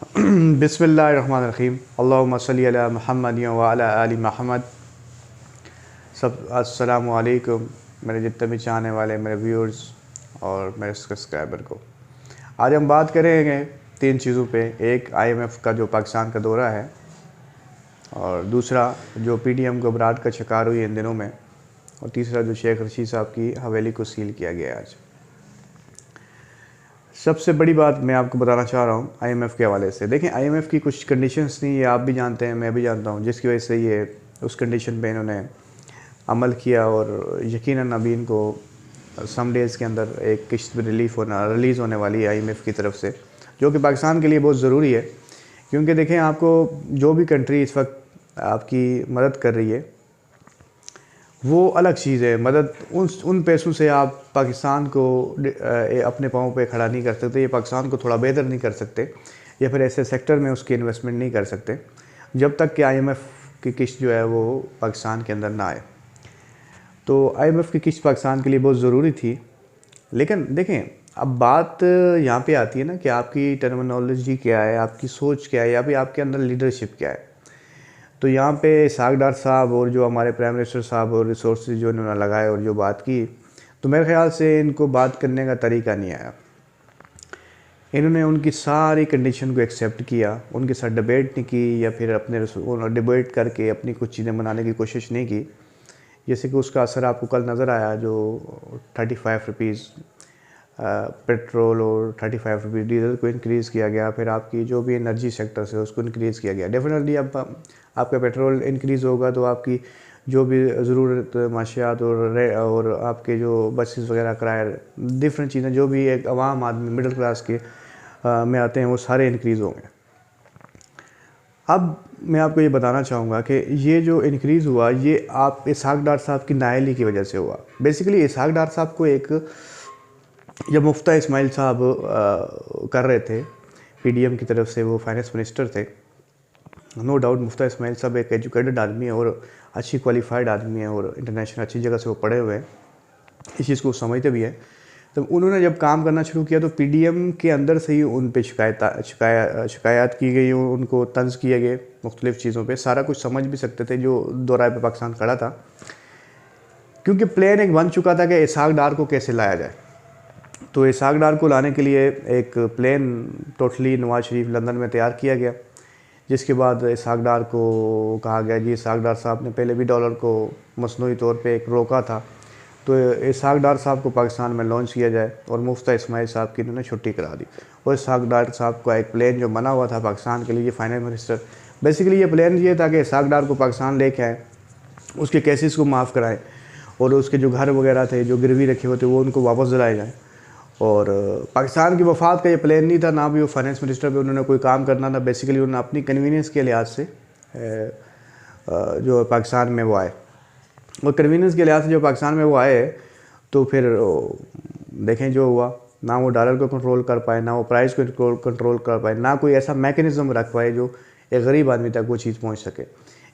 बिस्मिल्लाहिर्रहमानिर्रहीम। अल्लाहुम्मा सल्ली अला मुहम्मद व अला आलि मुहम्मद। सब अस्सलामु अलैकुम मेरे जितने भी चाहने वाले मेरे व्यूअर्स और मेरे सब्सक्राइबर को। आज हम बात करेंगे तीन चीज़ों पे। एक आईएमएफ का जो पाकिस्तान का दौरा है, और दूसरा जो पीडीएम घबराहट का शिकार हुई इन दिनों में, और तीसरा जो शेख रशीद साहब की हवेली को सील किया गया आज। सबसे बड़ी बात मैं आपको बताना चाह रहा हूँ आईएमएफ के हवाले से। देखें, आईएमएफ की कुछ कंडीशंस थी, ये आप भी जानते हैं, मैं भी जानता हूँ, जिसकी वजह से ये उस कंडीशन पे इन्होंने अमल किया। और यकीनन अभी इनको सम डेज़ के अंदर एक किस्त रिलीज़ होने वाली है आईएमएफ की तरफ से, जो कि पाकिस्तान के लिए बहुत ज़रूरी है। क्योंकि देखें, आपको जो भी कंट्री इस वक्त आपकी मदद कर रही है वो अलग चीज़ है। मदद उन पैसों से आप पाकिस्तान को अपने पाँव पे खड़ा नहीं कर सकते, ये पाकिस्तान को थोड़ा बेहतर नहीं कर सकते, या फिर ऐसे सेक्टर में उसकी इन्वेस्टमेंट नहीं कर सकते जब तक कि आईएमएफ की किस्त जो है वो पाकिस्तान के अंदर ना आए। तो आईएमएफ की किस्त पाकिस्तान के लिए बहुत ज़रूरी थी। लेकिन देखें, अब बात यहाँ पे आती है ना कि आपकी टर्मिनोलॉजी क्या है, आपकी सोच क्या है, या फिर आपके अंदर लीडरशिप क्या है। तो यहाँ पे इसहाक डार साहब और जो हमारे प्राइम मिनिस्टर साहब और रिसोर्सेज जो इन्होंने लगाए और जो बात की, तो मेरे ख्याल से इनको बात करने का तरीका नहीं आया। इन्होंने उनकी सारी कंडीशन को एक्सेप्ट किया, उनके साथ डिबेट नहीं की, या फिर अपने डिबेट करके अपनी कुछ चीज़ें बनाने की कोशिश नहीं की। जैसे कि उसका असर आपको कल नज़र आया, जो 35 रुपीज़ पेट्रोल और 35 रुपीज़ डीजल को इंक्रीज़ किया गया। फिर आपकी जो भी एनर्जी सेक्टर है उसको इंक्रीज़ किया गया। डेफिनेटली अब आपका पेट्रोल इंक्रीज़ होगा तो आपकी जो भी ज़रूरत माशियात और आपके जो बसेस वगैरह किराया, डिफरेंट चीज़ें जो भी एक आवाम आदमी मिडिल क्लास के में आते हैं, वो सारे इंक्रीज़ होंगे। अब मैं आपको ये बताना चाहूँगा कि ये जो इंक्रीज़ हुआ ये आप इसहाक डार साहब की नाअहली की वजह से हुआ। बेसिकली इसहाक डार साहब को जब मुफ्ता इस्माइल साहब कर रहे थे पीडीएम की तरफ से, वो फाइनेंस मिनिस्टर थे, नो डाउट मुफ्ता इस्माइल साहब एक एजुकेटेड आदमी है और अच्छी क्वालिफाइड आदमी है, और इंटरनेशनल अच्छी जगह से वो पढ़े हुए हैं, इस चीज़ को समझते भी है। तो उन्होंने जब काम करना शुरू किया तो पीडीएम के अंदर से ही उन पर शिकायत की गई, उनको तंज किए गए मुख्तलिफ़ चीज़ों पे। सारा कुछ समझ भी सकते थे जो दौराए पे पाकिस्तान खड़ा था, क्योंकि प्लान एक बन चुका था कि इसहाक डार को कैसे लाया जाए। तो इसहाक डार को लाने के लिए एक plan totally Nawaz Sharif London में तैयार किया गया, जिसके बाद इसहाक डार को कहा गया जी, इसहाक डार साहब ने पहले भी डॉलर को मसनूई तौर पे एक रोका था, तो इसहाक डार साहब को पाकिस्तान में लॉन्च किया जाए, और मुफ्ता इस्माइल साहब की इन्होंने छुट्टी करा दी। और इसहाक डार साहब का एक प्लान जो बना हुआ था पाकिस्तान के लिए, फाइनेंस मिनिस्टर, बेसिकली ये प्लान ये था कि इसहाक डार को पाकिस्तान लेके आए, उसके केसेस को माफ़ कराएँ, और उसके जो घर वगैरह थे जो गिरवी रखे हुए थे वो उनको वापस दिलाए जाएँ। और पाकिस्तान की वफात का ये प्लान नहीं था, ना भी वो फाइनेंस मिनिस्टर पे उन्होंने कोई काम करना था। बेसिकली उन्होंने अपनी कन्वीनियंस के लिहाज से जो पाकिस्तान में वो आए, और कन्वीनियंस के लिहाज से जो पाकिस्तान में वो आए, तो फिर देखें जो हुआ, ना वो डॉलर को कंट्रोल कर पाए, ना वो प्राइस को कंट्रोल कर पाए, ना कोई ऐसा मैकेनिज़्म रख पाए जो एक गरीब आदमी तक वो चीज़ पहुँच सके।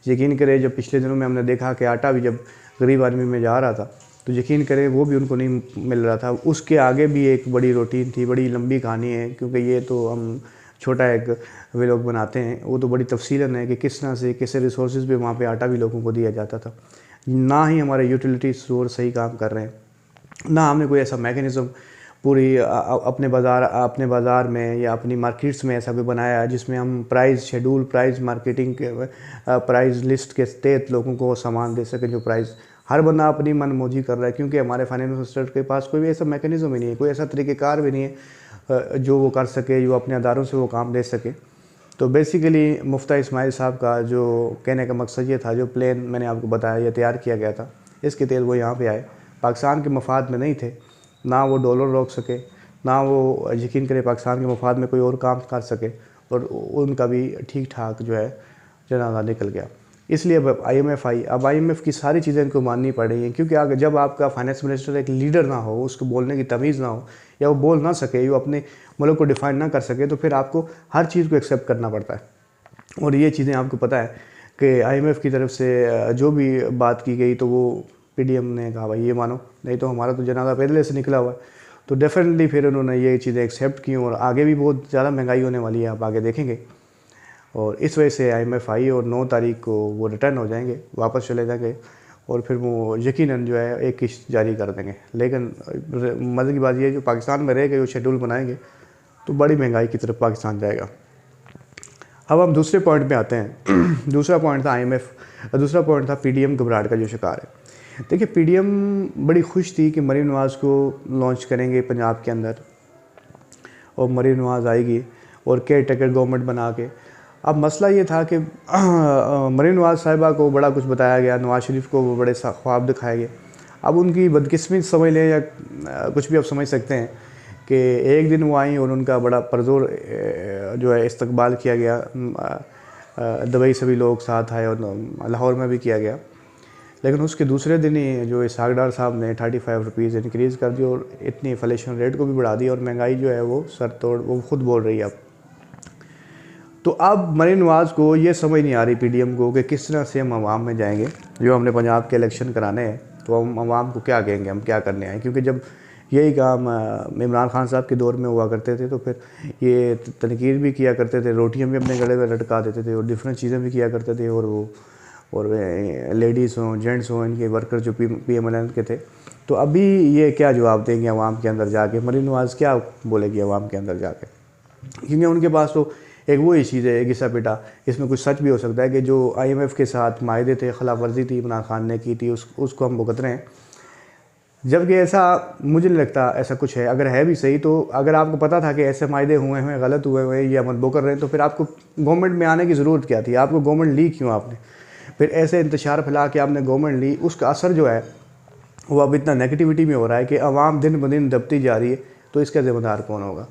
यकीन करें, जब पिछले दिनों में हमने देखा कि आटा भी जब गरीब आदमी में जा रहा था, तो यकीन करें वो भी उनको नहीं मिल रहा था। उसके आगे भी एक बड़ी रूटीन थी, बड़ी लंबी कहानी है, क्योंकि ये तो हम छोटा एक व्लॉग बनाते हैं, वो तो बड़ी तफसीलन है कि किस तरह से कैसे रिसोर्सेज भी वहाँ पे आटा भी लोगों को दिया जाता था। ना ही हमारे यूटिलिटी स्टोर सही काम कर रहे हैं, ना हमने कोई ऐसा मैकेनिज़्म पूरी अपने बाज़ार में या अपनी मार्केट्स में ऐसा भी बनाया है जिसमें हम प्राइस शेड्यूल, प्राइस मार्केटिंग के प्राइस लिस्ट के तहत लोगों को सामान दे सकें। जो प्राइस हर बंदा अपनी मनमौजी कर रहा है, क्योंकि हमारे फाइनेंस मिनिस्टर के पास कोई भी ऐसा मैकेनिज़्म ही नहीं है, कोई ऐसा तरीक़ेकार भी नहीं है जो वो कर सके, जो अपने अदारों से वो काम ले सके। तो बेसिकली मुफ्ता इस्माइल साहब का जो कहने का मकसद ये था, जो प्लान मैंने आपको बताया ये तैयार किया गया था, इसके तहत वो यहाँ पे आए, पाकिस्तान के मफाद में नहीं थे। ना वो डॉलर रोक सके, ना वो यकीन करे पाकिस्तान के मफाद में कोई और काम कर सके, और उनका भी ठीक ठाक जो है जनाजा निकल गया। इसलिए अब आईएमएफ आई। अब आईएमएफ की सारी चीज़ें इनको माननी पड़ रही हैं, क्योंकि जब आपका फाइनेंस मिनिस्टर एक लीडर ना हो, उसको बोलने की तमीज़ ना हो, या वो बोल ना सके, वो अपने मुल्क को डिफाइन ना कर सके, तो फिर आपको हर चीज़ को एक्सेप्ट करना पड़ता है। और ये चीज़ें आपको पता है कि आईएमएफ की तरफ से जो भी बात की गई, तो वो पीडीएम ने कहा भाई ये मानो, नहीं तो हमारा तो जनाजा पहले से निकला हुआ है। तो डेफिनेटली फिर उन्होंने ये चीज़ें एक्सेप्ट की और आगे भी बहुत ज़्यादा महंगाई होने वाली है, आप आगे देखेंगे। और इस वजह से IMF आई और 9 तारीख को वो रिटर्न हो जाएंगे, वापस चले जाएंगे और फिर वो यकीनन जो है एक किस्त जारी कर देंगे। लेकिन मज़े की बात ये है, जो पाकिस्तान में रह गए वो शेड्यूल बनाएंगे तो बड़ी महंगाई की तरफ पाकिस्तान जाएगा। अब हम दूसरे पॉइंट पे आते हैं। दूसरा पॉइंट था IMF, दूसरा पॉइंट था PDM घबराहट का जो शिकार है। देखिए PDM बड़ी खुश थी कि मरीम नवाज़ को लॉन्च करेंगे पंजाब के अंदर और मरीम नवाज़ आएगी और केयर टेकर गवर्नमेंट बना के। अब मसला ये था कि मरीम नवाज़ साहिबा को बड़ा कुछ बताया गया, नवाज़ शरीफ को वो बड़े ख्वाब दिखाए गए। अब उनकी बदकिस्मत समझ लें या कुछ भी आप समझ सकते हैं कि एक दिन वो आई और उनका बड़ा परजोर जो है इस्तकबाल किया गया। दुबई से भी लोग साथ आए और लाहौर में भी किया गया। लेकिन उसके दूसरे दिन ही जो इसहाक डार साहब ने 35 रुपीज़ इंक्रीज़ कर दी और इतनी इन्फ्लेशन रेट को भी बढ़ा दी और महंगाई जो है वो सर तोड़, वो खुद बोल रही है अब। तो अब मरीम नवाज़ को ये समझ नहीं आ रही PDM को कि किस तरह से हम आवाम में जाएंगे। जो हमने पंजाब के इलेक्शन कराने हैं तो हम आवाम को क्या कहेंगे, हम क्या करने आए। क्योंकि जब यही काम इमरान खान साहब के दौर में हुआ करते थे तो फिर ये तनकीर भी किया करते थे, रोटियां भी अपने गले में लटका देते थे और डिफरेंट चीज़ें भी किया करते थे। और लेडीज़ हों जेंट्स हों, इनके वर्कर जो PMLN के थे, तो अभी ये क्या जवाब देंगे आवाम के अंदर जाके। मरीम नवाज़ क्या बोलेगी आवाम के अंदर जाके, क्योंकि उनके पास तो एक वही चीज़ है, एक घिसा पिटा। इसमें कुछ सच भी हो सकता है कि जो IMF के साथ मायदे थे, खिलाफ वर्जी थी इमरान खान ने की थी, उसको हम भुगत रहे हैं। जबकि ऐसा मुझे नहीं लगता ऐसा कुछ है। अगर है भी सही तो अगर आपको पता था कि ऐसे मायदे हुए हैं, गलत हुए हुए या मनबो कर रहे हैं, तो फिर आपको गवर्नमेंट में आने की ज़रूरत क्या थी। आपको गवर्नमेंट ली क्यों आपने? फिर ऐसे इंतशार फैला के आपने गवर्नमेंट ली, उसका असर जो है वो अब इतना नेगेटिविटी में हो रहा है कि आवाम दिन ब दिन दबती जा रही है। तो इसका ज़िम्मेदार कौन होगा?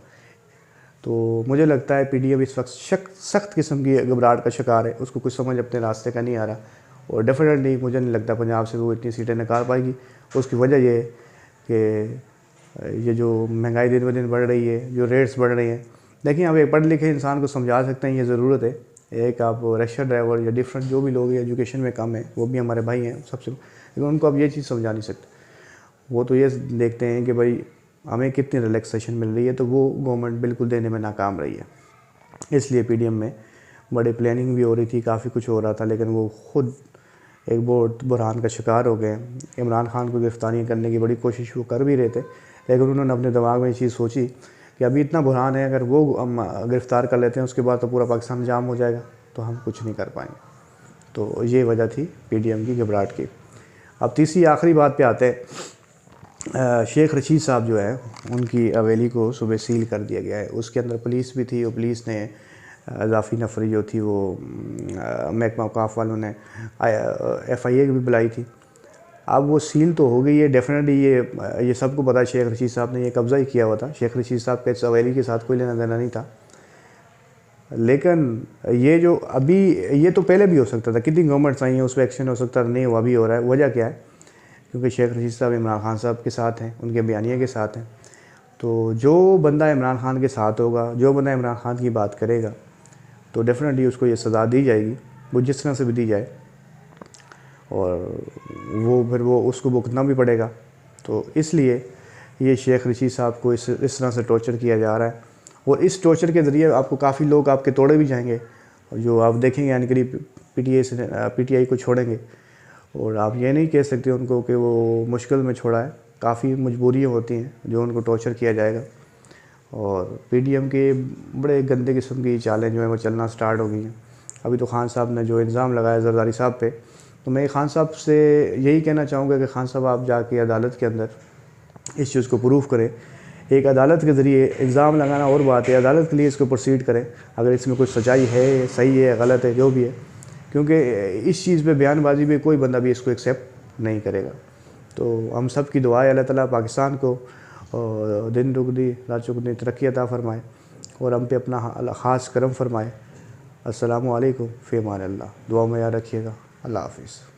तो मुझे लगता है PDM इस वक्त सख्त किस्म की घबराहट का शिकार है। उसको कुछ समझ अपने रास्ते का नहीं आ रहा और डेफिनेटली मुझे नहीं लगता पंजाब से वो इतनी सीटें निकाल पाएगी। उसकी वजह ये है कि ये जो महंगाई दिन ब दिन बढ़ रही है, जो रेट्स बढ़ रही हैं। देखिए अब एक पढ़े लिखे इंसान को समझा सकते हैं, ये ज़रूरत है। एक आप रिक्शा ड्राइवर या डिफरेंट जो भी लोग एजुकेशन में कम है, वो भी हमारे भाई हैं सबसे, लेकिन उनको अब ये चीज़ समझा नहीं सकते। वो तो ये देखते हैं कि भाई हमें कितनी रिलैक्सेशन मिल रही है, तो वो गवर्नमेंट बिल्कुल देने में नाकाम रही है। इसलिए PDM में बड़ी प्लानिंग भी हो रही थी, काफ़ी कुछ हो रहा था, लेकिन वो खुद एक बहुत बुरहान का शिकार हो गए। इमरान खान को गिरफ्तारी करने की बड़ी कोशिश वो कर भी रहे थे, लेकिन उन्होंने अपने दिमाग में ये चीज़ सोची कि अभी इतना बुरहान है, अगर वो हम गिरफ़्तार कर लेते हैं उसके बाद तो पूरा पाकिस्तान जाम हो जाएगा, तो हम कुछ नहीं कर पाएंगे। तो ये वजह थी PDM की घबराहट की। अब तीसरी आखिरी बात पे आते हैं। शेख रशीद साहब जो है उनकी हवेली को सुबह सील कर दिया गया है। उसके अंदर पुलिस भी थी और पुलिस ने इजाफी नफरी जो थी वो महकमा औकाफ वालों ने FIA की भी बुलाई थी। अब वो सील तो हो गई है डेफिनेटली। ये सबको पता है शेख रशीद साहब ने ये कब्ज़ा ही किया हुआ था। शेख रशीद साहब के हवेली के साथ कोई लेना देना नहीं था। लेकिन ये जो अभी, ये तो पहले भी हो सकता था, कितनी गवर्नमेंट्स आई हैं उस पर एक्शन हो सकता नहीं हुआ, अभी हो रहा है। वजह क्या है? क्योंकि शेख रशीद साहब इमरान खान साहब के साथ हैं, उनके बयानिया के साथ हैं। तो जो बंदा इमरान खान के साथ होगा, जो बंदा इमरान खान की बात करेगा, तो डेफिनेटली उसको ये सज़ा दी जाएगी, वो जिस तरह से भी दी जाए, और वो फिर वो उसको भुगतना भी पड़ेगा। तो इसलिए ये शेख रशीद साहब को इस तरह से टॉर्चर किया जा रहा है और इस टॉर्चर के ज़रिए आपको काफ़ी लोग आपके तोड़े भी जाएंगे, और जो आप देखेंगे यानी करीब PTI को छोड़ेंगे। और आप ये नहीं कह सकते उनको कि वो मुश्किल में छोड़ा है, काफ़ी मजबूरियाँ होती हैं जो उनको टॉर्चर किया जाएगा। और PDM के बड़े गंदे किस्म की चालें जो है वो चलना स्टार्ट हो गई हैं। अभी तो खान साहब ने जो इल्ज़ाम लगाया जरदारी साहब पे, तो मैं खान साहब से यही कहना चाहूँगा कि खान साहब आप जाके अदालत के अंदर इस चीज़ को प्रूफ करें। एक अदालत के ज़रिए इल्ज़ाम लगाना और बात है, अदालत के लिए इसको प्रोसीड करें अगर इसमें कुछ सच्चाई है, सही है, गलत है, जो भी है। क्योंकि इस चीज़ पे बयानबाजी में कोई बंदा भी इसको एक्सेप्ट नहीं करेगा। तो हम सब की दुआ है अल्लाह ताला पाकिस्तान को दिन दुगनी रात चौगुनी तरक्की अता फ़रमाए और हम पे अपना ख़ास करम फ़रमाए। अस्सलामु अलैकुम फ़ी अमान अल्लाह। दुआ में याद रखिएगा। अल्लाह हाफ़िज़।